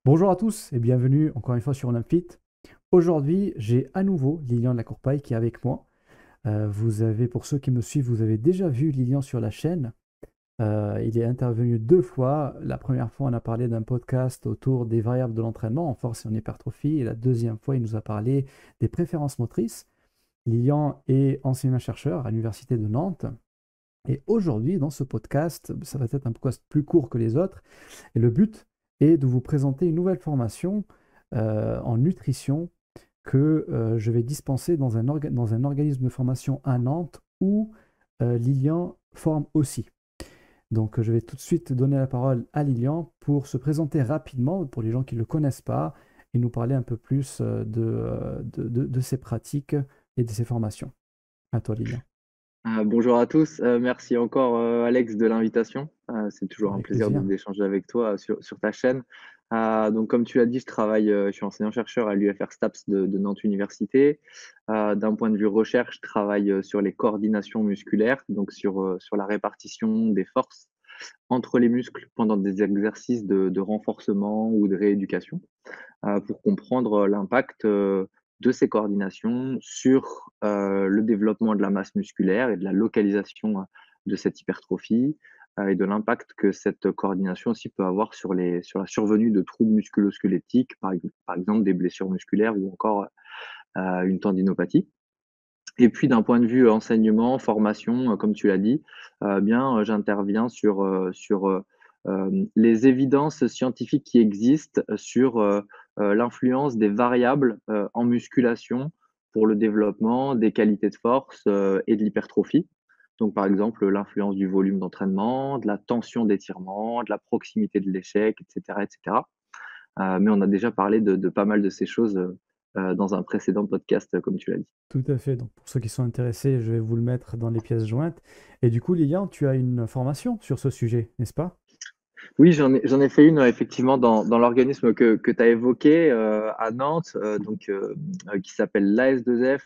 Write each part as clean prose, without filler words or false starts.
Bonjour à tous et bienvenue encore une fois sur Olympit. Aujourd'hui, j'ai à nouveau Lilian de la Courpaille qui est avec moi. Pour ceux qui me suivent, vous avez déjà vu Lilian sur la chaîne. Il est intervenu deux fois. La première fois, on a parlé d'un podcast autour des variables de l'entraînement en force et en hypertrophie. Et la deuxième fois, il nous a parlé des préférences motrices. Lilian est enseignant-chercheur à l'Université de Nantes. Et aujourd'hui, dans ce podcast, ça va être un podcast plus court que les autres. Et le but est de vous présenter une nouvelle formation en nutrition que je vais dispenser dans un organisme de formation à Nantes où Lilian forme aussi. Donc je vais tout de suite donner la parole à Lilian pour se présenter rapidement pour les gens qui ne le connaissent pas et nous parler un peu plus de ses pratiques et de ses formations. À toi Lilian. Bonjour à tous, merci encore, Alex de l'invitation. C'est toujours un Avec plaisir plaisir. d'échanger avec toi, sur ta chaîne. Donc comme tu l'as dit, je suis enseignant-chercheur à l'UFR STAPS de Nantes Université. D'un point de vue recherche, je travaille, sur les coordinations musculaires, donc sur la répartition des forces entre les muscles pendant des exercices de renforcement ou de rééducation, pour comprendre l'impact, de ces coordinations sur, le développement de la masse musculaire et de la localisation, de cette hypertrophie, et de l'impact que cette coordination aussi peut avoir sur la survenue de troubles musculo-squelettiques, par exemple des blessures musculaires ou encore, une tendinopathie. Et puis d'un point de vue enseignement, formation, comme tu l'as dit, j'interviens sur les évidences scientifiques qui existent sur, l'influence des variables, en musculation pour le développement des qualités de force, et de l'hypertrophie. Donc par exemple, l'influence du volume d'entraînement, de la tension d'étirement, de la proximité de l'échec et cetera et cetera. Mais on a déjà parlé de pas mal de ces choses, dans un précédent podcast, comme tu l'as dit. Tout à fait. Donc, pour ceux qui sont intéressés, je vais vous le mettre dans les pièces jointes. Et du coup, Lilian, tu as une formation sur ce sujet, n'est-ce pas? Oui, j'en ai fait une, effectivement dans l'organisme que tu as évoqué, à Nantes, qui s'appelle l'AS2F,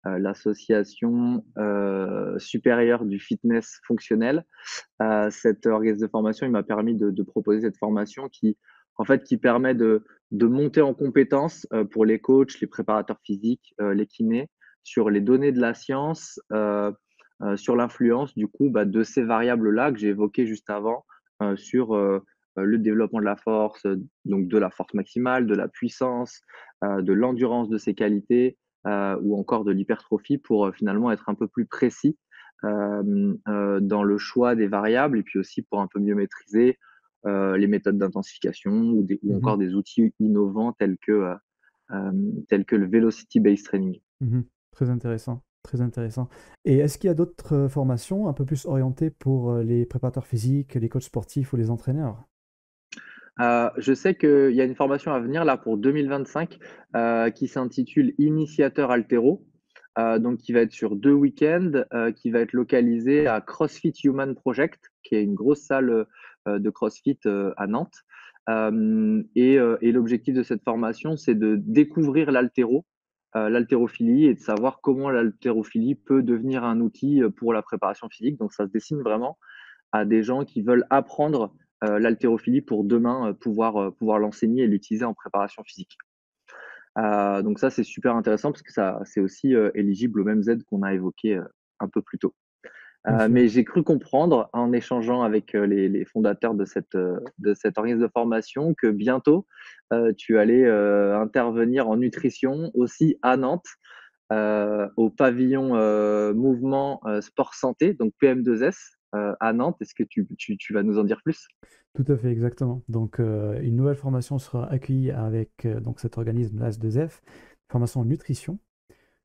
l'association, supérieure du fitness fonctionnel. Cet organisme de formation, il m'a permis de proposer cette formation qui permet de monter en compétences, pour les coachs, les préparateurs physiques, les kinés, sur les données de la science, sur l'influence du coup, de ces variables-là que j'ai évoquées juste avant, sur, le développement de la force, donc de la force maximale, de la puissance, de l'endurance de ses qualités, ou encore de l'hypertrophie pour, finalement être un peu plus précis, dans le choix des variables et puis aussi pour un peu mieux maîtriser, les méthodes d'intensification ou Mhm, encore des outils innovants tels que le velocity based training. mhm. Très intéressant, très intéressant. Et est-ce qu'il y a d'autres formations un peu plus orientées pour les préparateurs physiques, les coachs sportifs ou les entraîneurs? Je sais qu'il y a une formation à venir là pour 2025, qui s'intitule Initiateur Haltéro, donc qui va être sur 2 week-ends, qui va être localisée à CrossFit Human Project, qui est une grosse salle, de CrossFit, à Nantes. Et l'objectif de cette formation, c'est de découvrir l'haltérophilie et de savoir comment l'haltérophilie peut devenir un outil, pour la préparation physique. Donc ça se destine vraiment à des gens qui veulent apprendre, l'haltérophilie pour demain, pouvoir l'enseigner et l'utiliser en préparation physique. Donc ça, c'est super intéressant parce que ça c'est aussi, éligible aux mêmes aides qu'on a évoquées, un peu plus tôt. Bien sûr. Mais j'ai cru comprendre en échangeant avec, les fondateurs de cet organisme de formation que bientôt, tu allais, intervenir en nutrition aussi à Nantes, au pavillon, mouvement, sport santé, donc PM2S, à Nantes. Est-ce que tu vas nous en dire plus? Tout à fait, exactement. Donc, une nouvelle formation sera accueillie avec donc cet organisme, l'AS2F, formation en nutrition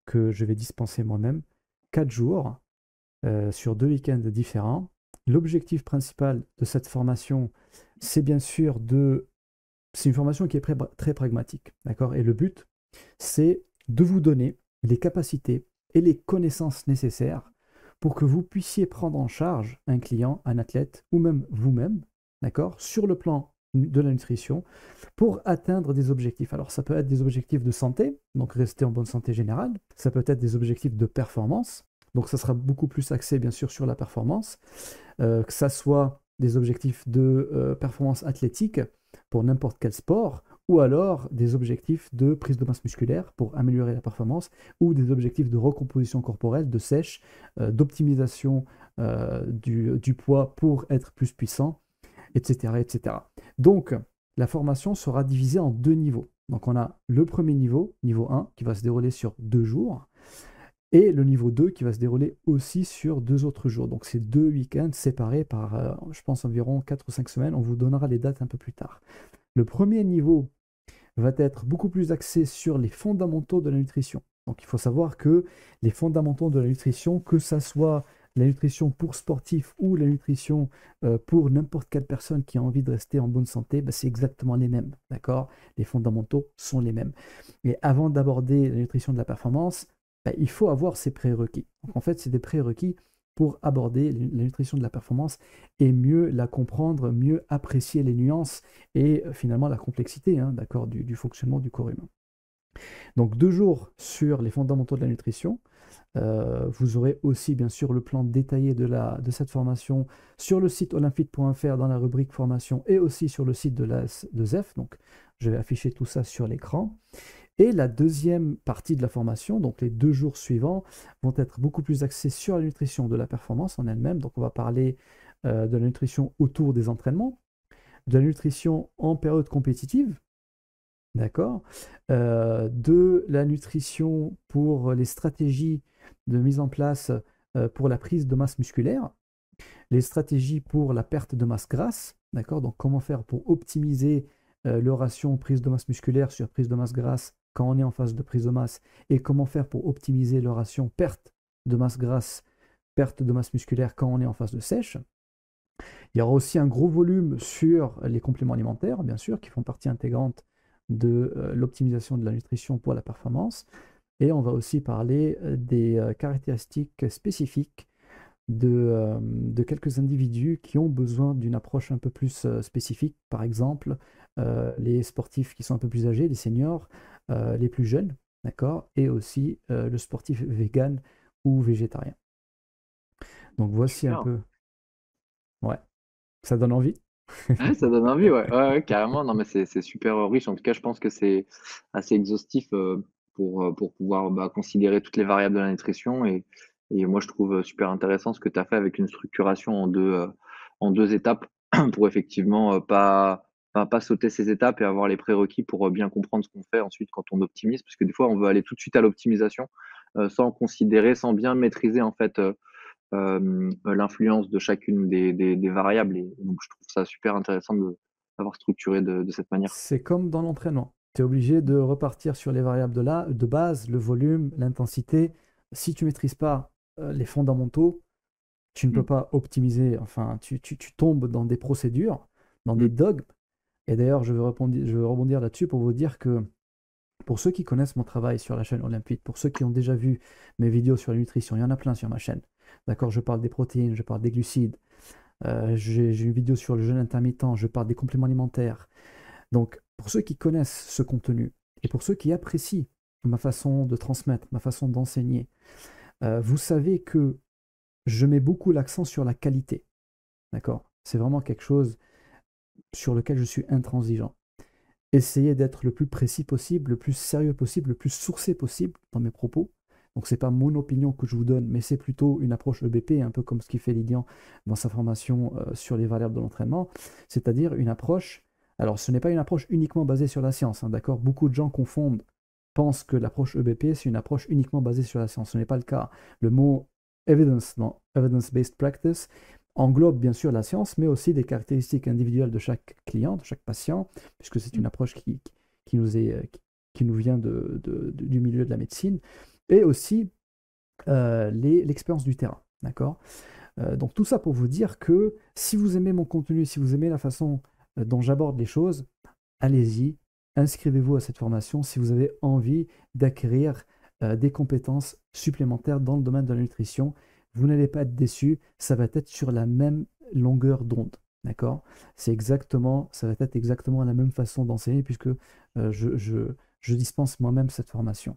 que je vais dispenser moi-même, 4 jours sur 2 week-ends différents. L'objectif principal de cette formation, c'est bien sûr de... C'est une formation qui est très pragmatique, d'accord? Et le but, c'est de vous donner les capacités et les connaissances nécessaires pour que vous puissiez prendre en charge un client, un athlète ou même vous-même, d'accord, sur le plan de la nutrition pour atteindre des objectifs. Alors ça peut être des objectifs de santé, donc rester en bonne santé générale, ça peut être des objectifs de performance, donc ça sera beaucoup plus axé bien sûr sur la performance, que ça soit des objectifs de performance athlétique, pour n'importe quel sport, ou alors des objectifs de prise de masse musculaire pour améliorer la performance, ou des objectifs de recomposition corporelle, de sèche, d'optimisation du poids pour être plus puissant, etc., etc. Donc, la formation sera divisée en 2 niveaux. Donc, on a le premier niveau, niveau 1, qui va se dérouler sur 2 jours, et le niveau 2 qui va se dérouler aussi sur 2 autres jours. Donc, c'est 2 week-ends séparés par, je pense, environ 4 ou 5 semaines. On vous donnera les dates un peu plus tard. Le premier niveau va être beaucoup plus axé sur les fondamentaux de la nutrition. Donc, il faut savoir que les fondamentaux de la nutrition, que ça soit la nutrition pour sportifs ou la nutrition pour n'importe quelle personne qui a envie de rester en bonne santé, ben, c'est exactement les mêmes, d'accord? Les fondamentaux sont les mêmes. Et avant d'aborder la nutrition de la performance, ben, il faut avoir ces prérequis. Donc, en fait, c'est des prérequis pour aborder la nutrition de la performance et mieux la comprendre, mieux apprécier les nuances et finalement la complexité, hein, d'accord, du fonctionnement du corps humain. Donc 2 jours sur les fondamentaux de la nutrition. Vous aurez aussi bien sûr le plan détaillé de cette formation sur le site olympfit.fr dans la rubrique formation et aussi sur le site de ZEF. Donc je vais afficher tout ça sur l'écran. Et la deuxième partie de la formation, donc les 2 jours suivants, vont être beaucoup plus axés sur la nutrition de la performance en elle-même. Donc on va parler de la nutrition autour des entraînements, de la nutrition en période compétitive, d'accord, de la nutrition pour les stratégies de mise en place pour la prise de masse musculaire, les stratégies pour la perte de masse grasse, d'accord, donc comment faire pour optimiser le ratio prise de masse musculaire sur prise de masse grasse quand on est en phase de prise de masse, et comment faire pour optimiser le ratio perte de masse grasse, perte de masse musculaire quand on est en phase de sèche. Il y aura aussi un gros volume sur les compléments alimentaires, bien sûr, qui font partie intégrante de l'optimisation de la nutrition pour la performance. Et on va aussi parler des caractéristiques spécifiques de quelques individus qui ont besoin d'une approche un peu plus spécifique. Par exemple, les sportifs qui sont un peu plus âgés, les seniors, les plus jeunes, d'accord, et aussi le sportif vegan ou végétarien. Donc voici un Super. peu. Ouais, ça donne envie. Ouais, ça donne envie, ouais. Ouais, ouais, carrément. Non, mais c'est super riche. En tout cas, je pense que c'est assez exhaustif pour pouvoir considérer toutes les variables de la nutrition. Et moi, je trouve super intéressant ce que tu as fait avec une structuration en deux étapes pour effectivement pas sauter ces étapes et avoir les prérequis pour bien comprendre ce qu'on fait ensuite quand on optimise. Parce que des fois, on veut aller tout de suite à l'optimisation sans considérer, sans bien maîtriser en fait. L'influence de chacune des variables et donc je trouve ça super intéressant d'avoir structuré de cette manière. C'est comme dans l'entraînement. Tu es obligé de repartir sur les variables de base, le volume, l'intensité. Si tu ne maîtrises pas les fondamentaux, tu ne peux Mmh. pas optimiser. Enfin, tu tombes dans des procédures, dans des Mmh. dogmes. Et d'ailleurs, je vais rebondir là-dessus pour vous dire que pour ceux qui connaissent mon travail sur la chaîne Olympite, pour ceux qui ont déjà vu mes vidéos sur la nutrition, il y en a plein sur ma chaîne. D'accord, je parle des protéines, je parle des glucides, j'ai une vidéo sur le jeûne intermittent, je parle des compléments alimentaires. Donc, pour ceux qui connaissent ce contenu et pour ceux qui apprécient ma façon de transmettre, ma façon d'enseigner, vous savez que je mets beaucoup l'accent sur la qualité. D'accord? C'est vraiment quelque chose sur lequel je suis intransigeant. Essayez d'être le plus précis possible, le plus sérieux possible, le plus sourcé possible dans mes propos. Donc, ce n'est pas mon opinion que je vous donne, mais c'est plutôt une approche EBP, un peu comme ce qu'il fait Lilian dans sa formation sur les variables de l'entraînement, c'est-à-dire une approche. Alors, ce n'est pas une approche uniquement basée sur la science, hein, d'accord? Beaucoup de gens confondent, pensent que l'approche EBP, c'est une approche uniquement basée sur la science. Ce n'est pas le cas. Le mot evidence dans Evidence-Based Practice englobe bien sûr la science, mais aussi des caractéristiques individuelles de chaque client, de chaque patient, puisque c'est une approche qui nous vient du milieu de la médecine, et aussi l'expérience du terrain. D'accord? Donc tout ça pour vous dire que si vous aimez mon contenu, si vous aimez la façon dont j'aborde les choses, allez-y, inscrivez-vous à cette formation si vous avez envie d'acquérir des compétences supplémentaires dans le domaine de la nutrition. Vous n'allez pas être déçus, ça va être sur la même longueur d'onde. D'accord? Ça va être exactement la même façon d'enseigner puisque je dispense moi-même cette formation.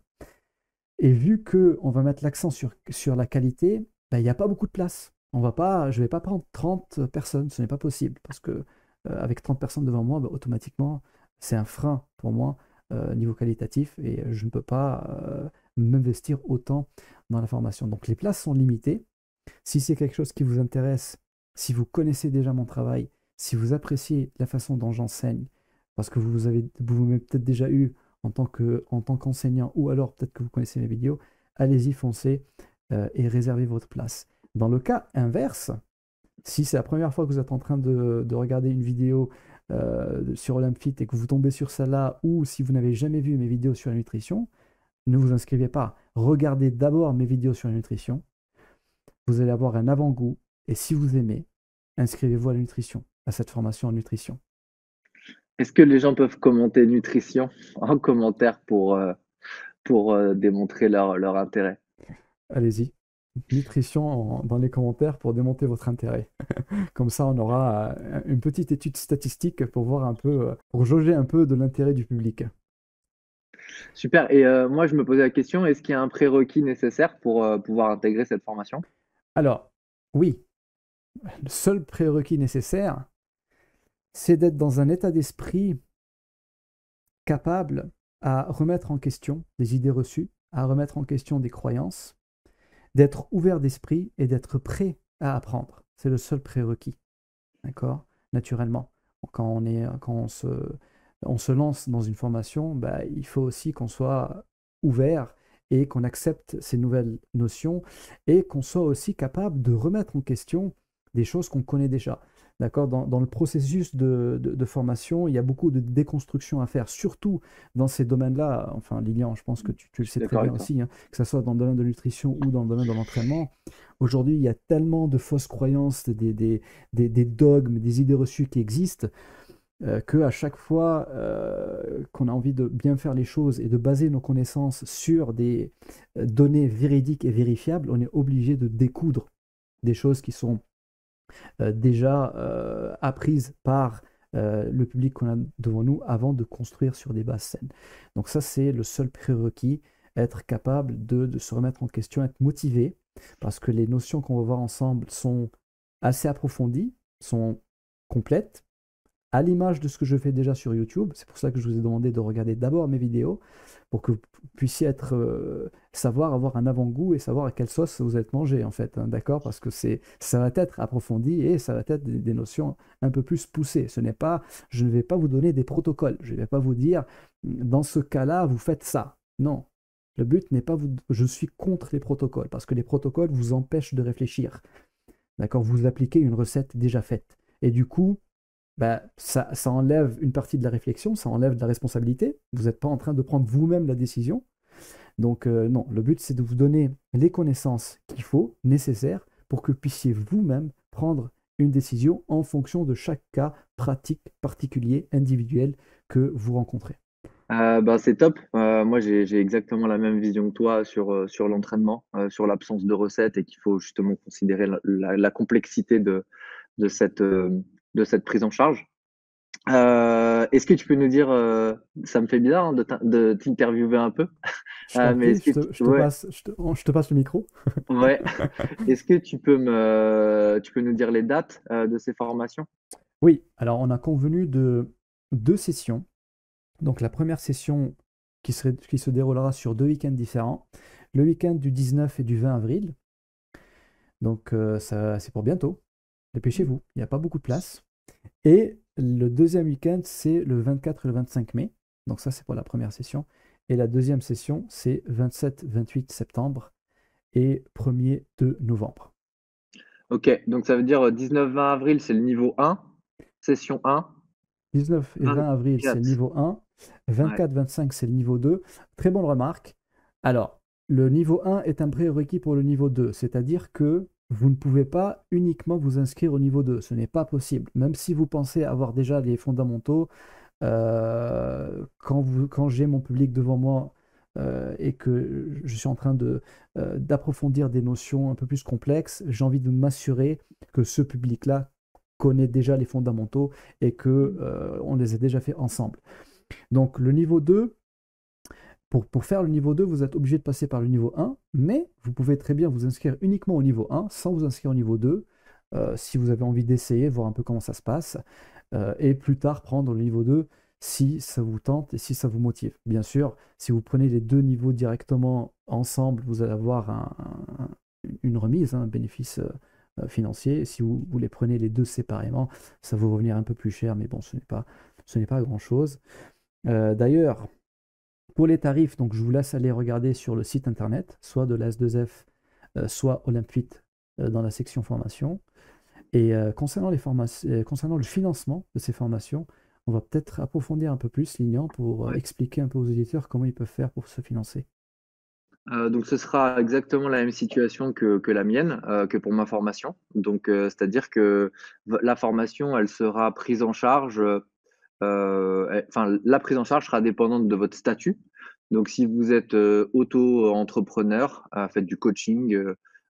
Et vu qu'on va mettre l'accent sur la qualité, ben, il n'y a pas beaucoup de place. Je ne vais pas prendre 30 personnes, ce n'est pas possible parce que avec 30 personnes devant moi, bah, automatiquement, c'est un frein pour moi niveau qualitatif et je ne peux pas m'investir autant dans la formation. Donc les places sont limitées. Si c'est quelque chose qui vous intéresse, si vous connaissez déjà mon travail, si vous appréciez la façon dont j'enseigne, parce que vous m'avez peut-être déjà eu en tant qu'enseignant, ou alors peut-être que vous connaissez mes vidéos, allez-y, foncez et réservez votre place. Dans le cas inverse, si c'est la première fois que vous êtes en train de regarder une vidéo sur Olympfit et que vous tombez sur celle-là, ou si vous n'avez jamais vu mes vidéos sur la nutrition, ne vous inscrivez pas. Regardez d'abord mes vidéos sur la nutrition. Vous allez avoir un avant-goût. Et si vous aimez, inscrivez-vous à la nutrition, à cette formation en nutrition. Est-ce que les gens peuvent commenter nutrition en commentaire pour démontrer leur intérêt? Allez-y. Nutrition dans les commentaires pour démonter votre intérêt. Comme ça, on aura une petite étude statistique pour voir un peu, pour jauger un peu de l'intérêt du public. Super. Et moi, je me posais la question, est-ce qu'il y a un prérequis nécessaire pour pouvoir intégrer cette formation? Alors, oui, le seul prérequis nécessaire, c'est d'être dans un état d'esprit capable à remettre en question des idées reçues, à remettre en question des croyances, d'être ouvert d'esprit et d'être prêt à apprendre. C'est le seul prérequis, d'accord? Naturellement. Quand on se lance dans une formation, bah, il faut aussi qu'on soit ouvert et qu'on accepte ces nouvelles notions et qu'on soit aussi capable de remettre en question des choses qu'on connaît déjà. D'accord? Dans le processus de formation, il y a beaucoup de déconstruction à faire, surtout dans ces domaines-là. Enfin, Lilian, je pense que tu le Je suis sais très d'accord bien avec toi. aussi, hein, que ce soit dans le domaine de la nutrition ou dans le domaine de l'entraînement. Aujourd'hui, il y a tellement de fausses croyances, des dogmes, des idées reçues qui existent qu'à chaque fois qu'on a envie de bien faire les choses et de baser nos connaissances sur des données véridiques et vérifiables, on est obligé de découdre des choses qui sont déjà apprises par le public qu'on a devant nous avant de construire sur des bases saines. Donc ça, c'est le seul prérequis, être capable de se remettre en question, être motivé, parce que les notions qu'on va voir ensemble sont assez approfondies, sont complètes, à l'image de ce que je fais déjà sur YouTube. C'est pour ça que je vous ai demandé de regarder d'abord mes vidéos pour que vous puissiez savoir avoir un avant-goût et savoir à quelle sauce vous êtes mangé en fait, hein, d'accord? Parce que ça va être approfondi et ça va être des notions un peu plus poussées. Je ne vais pas vous donner des protocoles. Je ne vais pas vous dire, dans ce cas-là, vous faites ça. Non. Le but n'est pas je suis contre les protocoles parce que les protocoles vous empêchent de réfléchir. D'accord? Vous appliquez une recette déjà faite. Et du coup, bah, ça enlève une partie de la réflexion, ça enlève de la responsabilité. Vous n'êtes pas en train de prendre vous-même la décision. Donc non, le but c'est de vous donner les connaissances qu'il faut, nécessaires, pour que vous puissiez vous-même prendre une décision en fonction de chaque cas pratique, particulier, individuel que vous rencontrez. Bah, c'est top. Moi, j'ai exactement la même vision que toi sur l'entraînement, sur l'absence de recettes et qu'il faut justement considérer la complexité de cette prise en charge. Est-ce que tu peux nous dire, ça me fait bizarre, hein, de t'interviewer un peu, Je t'en mais prie, est-ce que ouais, je te passe le micro. ouais. Est-ce que tu peux nous dire les dates, de ces formations? Oui, alors on a convenu de 2 sessions. Donc la première session qui se déroulera sur 2 week-ends différents, le week-end du 19 et du 20 avril. Donc ça, c'est pour bientôt. Dépêchez-vous, il n'y a pas beaucoup de place. Et le deuxième week-end, c'est le 24 et le 25 mai. Donc ça, c'est pour la première session. Et la deuxième session, c'est 27-28 septembre et 1er 2 novembre. OK, donc ça veut dire, 19-20 avril, c'est le niveau 1, session 1, 19 et 20 avril, c'est le 24, niveau 1. ouais. 24-25, c'est le niveau 2. Très bonne remarque. Alors, le niveau 1 est un prérequis pour le niveau 2, c'est-à-dire que vous ne pouvez pas uniquement vous inscrire au niveau 2. Ce n'est pas possible. Même si vous pensez avoir déjà les fondamentaux, quand j'ai mon public devant moi et que je suis en train d'approfondir des notions un peu plus complexes, j'ai envie de m'assurer que ce public-là connaît déjà les fondamentaux et que on les a déjà fait ensemble. Donc le niveau 2, pour faire le niveau 2, vous êtes obligé de passer par le niveau 1, mais vous pouvez très bien vous inscrire uniquement au niveau 1 sans vous inscrire au niveau 2 si vous avez envie d'essayer, voir un peu comment ça se passe. et plus tard prendre le niveau 2 si ça vous tente et si ça vous motive. Bien sûr, si vous prenez les deux niveaux directement ensemble, vous allez avoir une remise, un bénéfice financier. Si vous les prenez les deux séparément, ça va vous revenir un peu plus cher, mais bon, ce n'est pas grand-chose. D'ailleurs, pour les tarifs, donc je vous laisse aller regarder sur le site internet, soit de la S2F, soit Olympfit dans la section formation. Et concernant le financement de ces formations, on va peut-être approfondir un peu plus, Lilian, pour Ouais. expliquer un peu aux auditeurs comment ils peuvent faire pour se financer. Donc ce sera exactement la même situation que la mienne, que pour ma formation. Donc c'est-à-dire que la formation, elle sera prise en charge, enfin la prise en charge sera dépendante de votre statut. Donc si vous êtes, auto-entrepreneur, faites du coaching,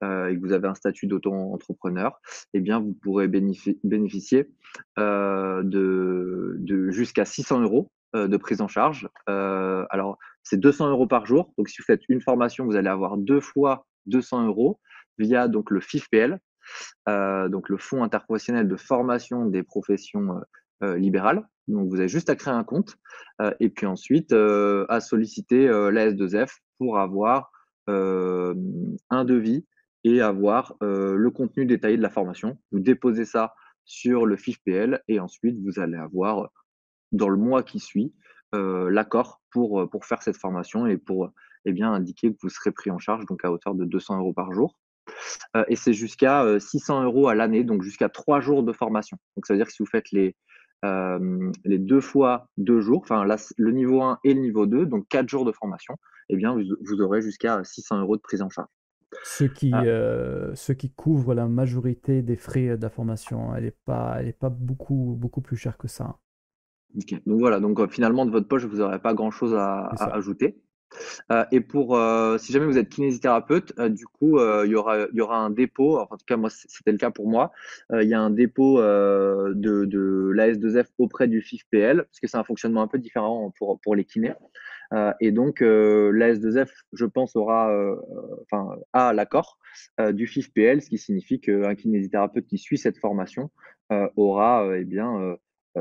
et que vous avez un statut d'auto-entrepreneur, eh bien vous pourrez bénéficier, de jusqu'à 600 € de prise en charge. Alors c'est 200 € par jour. Donc si vous faites une formation, vous allez avoir 2 fois 200 € via donc le FIFPL, donc le Fonds interprofessionnel de formation des professions, libérales. Donc vous avez juste à créer un compte, et puis ensuite, à solliciter, la S2F pour avoir, un devis et avoir, le contenu détaillé de la formation. Vous déposez ça sur le FIFPL et ensuite vous allez avoir, dans le mois qui suit, l'accord pour faire cette formation et pour, eh bien, indiquer que vous serez pris en charge donc à hauteur de 200 € par jour. Et c'est jusqu'à, 600 € à l'année, donc jusqu'à 3 jours de formation. Donc ça veut dire que si vous faites les 2 fois 2 jours, enfin là, le niveau 1 et le niveau 2, donc 4 jours de formation, eh bien vous aurez jusqu'à 600 € de prise en charge. Ah, Ce qui couvre la majorité des frais de la formation. Elle est pas beaucoup plus chère que ça, hein. OK. Donc voilà, donc finalement de votre poche, vous n'aurez pas grand-chose C'est à ça. ajouter. Et pour, si jamais vous êtes kinésithérapeute, du coup, il y aura un dépôt, enfin, en tout cas moi c'était le cas pour moi. Il y a un dépôt, de l'AS2F auprès du FIFPL, parce que c'est un fonctionnement un peu différent pour les kinés. Et donc l'AS2F, je pense, aura, enfin a l'accord, du FIFPL, ce qui signifie qu'un kinésithérapeute qui suit cette formation, aura, eh bien,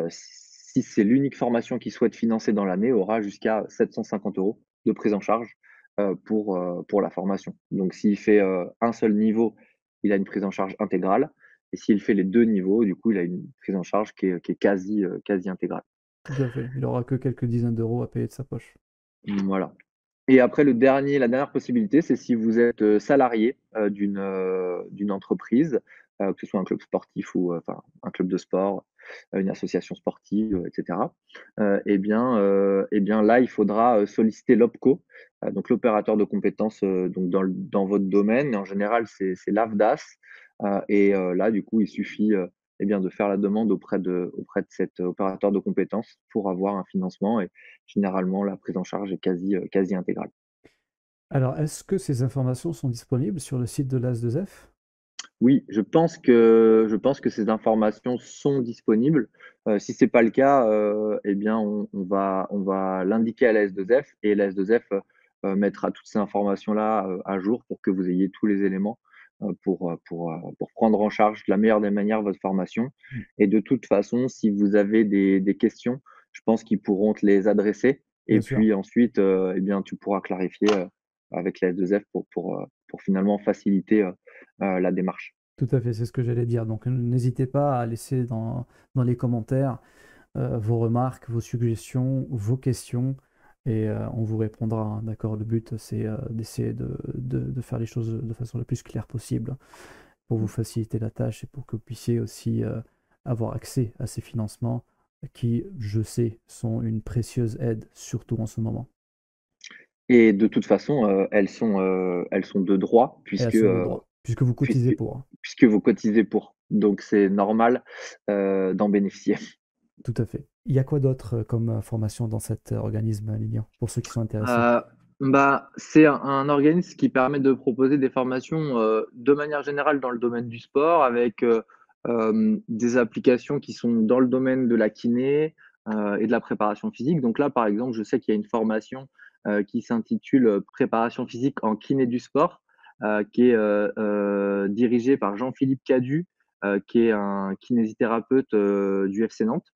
si c'est l'unique formation qu'il souhaite financer dans l'année, aura jusqu'à 750 € de prise en charge, pour la formation. Donc s'il fait, un seul niveau, il a une prise en charge intégrale et s'il fait les 2 niveaux, du coup, il a une prise en charge qui est quasi intégrale. Tout à fait. Il aura que quelques dizaines d'euros à payer de sa poche. Voilà. Et après la dernière possibilité, c'est si vous êtes, salarié, d'une entreprise, que ce soit un club sportif ou, enfin un club de sport, une association sportive, et cetera. Et bien là, il faudra, solliciter l'OPCO, donc l'opérateur de compétences, donc dans votre domaine. Et en général, c'est l'AFDAS, là, du coup, il suffit, eh bien, de faire la demande auprès de cet opérateur de compétences pour avoir un financement et généralement, la prise en charge est quasi intégrale. Alors, est-ce que ces informations sont disponibles sur le site de l'AS2F? Oui, je pense que ces informations sont disponibles. Si c'est pas le cas, eh bien, on va l'indiquer à la S2F et la S2F, mettra toutes ces informations-là, à jour pour que vous ayez tous les éléments, pour prendre en charge de la meilleure des manières votre formation. Mmh, Et de toute façon, si vous avez des questions, je pense qu'ils pourront te les adresser et bien sûr. puis ensuite, eh bien, tu pourras clarifier, avec la S2F pour finalement faciliter, la démarche. Tout à fait, c'est ce que j'allais dire. Donc, n'hésitez pas à laisser dans les commentaires vos remarques, vos suggestions, vos questions, et on vous répondra, hein. D'accord? Le but, c'est d'essayer de faire les choses de façon la plus claire possible pour vous faciliter la tâche et pour que vous puissiez aussi avoir accès à ces financements qui, je sais, sont une précieuse aide, surtout en ce moment. Et de toute façon, elles sont de droit Et elles puisque, sont de droit, puisque vous cotisez puisque pour, hein. puisque vous cotisez pour. Donc c'est normal, d'en bénéficier. Tout à fait. Il y a quoi d'autre comme formation dans cet organisme, Lilian, pour ceux qui sont intéressés? Heu, Bah, c'est un organisme qui permet de proposer des formations, de manière générale dans le domaine du sport avec, des applications qui sont dans le domaine de la kiné, et de la préparation physique. Donc là, par exemple, je sais qu'il y a une formation, qui s'intitule, «Préparation physique en kiné du sport», qui est, dirigée par Jean-Philippe Cadu, qui est un kinésithérapeute, du FC Nantes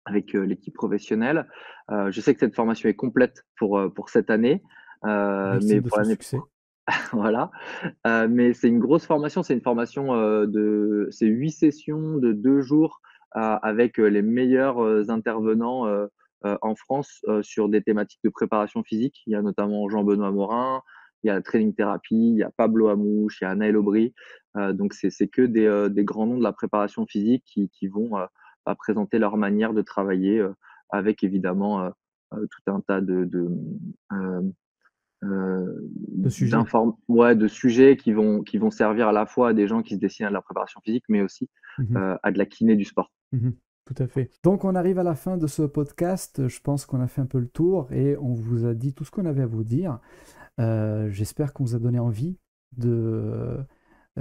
avec, l'équipe professionnelle. Je sais que cette formation est complète pour cette année, mais Félicite de pour son l'année succès. voilà, mais c'est une grosse formation, c'est une formation, c'est 8 sessions de 2 jours, avec, les meilleurs, intervenants, en France, sur des thématiques de préparation physique. Il y a notamment Jean-Benoît Morin, il y a la training thérapie, il y a Pablo Amouche, il y a Anaël Aubry, donc c'est que des grands noms de la préparation physique qui vont, présenter leur manière de travailler, avec évidemment, tout un tas Le sujet. de sujets qui vont servir à la fois à des gens qui se destinent à de la préparation physique, mais aussi, Mmh. à de la kiné du sport. Mmh. Tout à fait. Donc on arrive à la fin de ce podcast. Je pense qu'on a fait un peu le tour et on vous a dit tout ce qu'on avait à vous dire. J'espère qu'on vous a donné envie de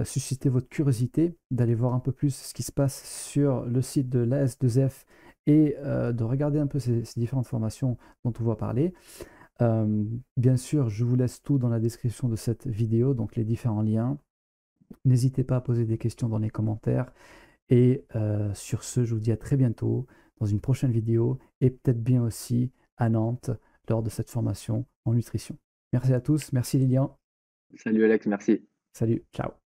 susciter votre curiosité, d'aller voir un peu plus ce qui se passe sur le site de l'AS2F et de regarder un peu ces différentes formations dont on va parler. Bien sûr, je vous laisse tout dans la description de cette vidéo, donc les différents liens. N'hésitez pas à poser des questions dans les commentaires. Et sur ce, je vous dis à très bientôt dans une prochaine vidéo et peut-être bien aussi à Nantes lors de cette formation en nutrition. Merci à tous, merci Lilian, Salut Alex, merci. salut, ciao.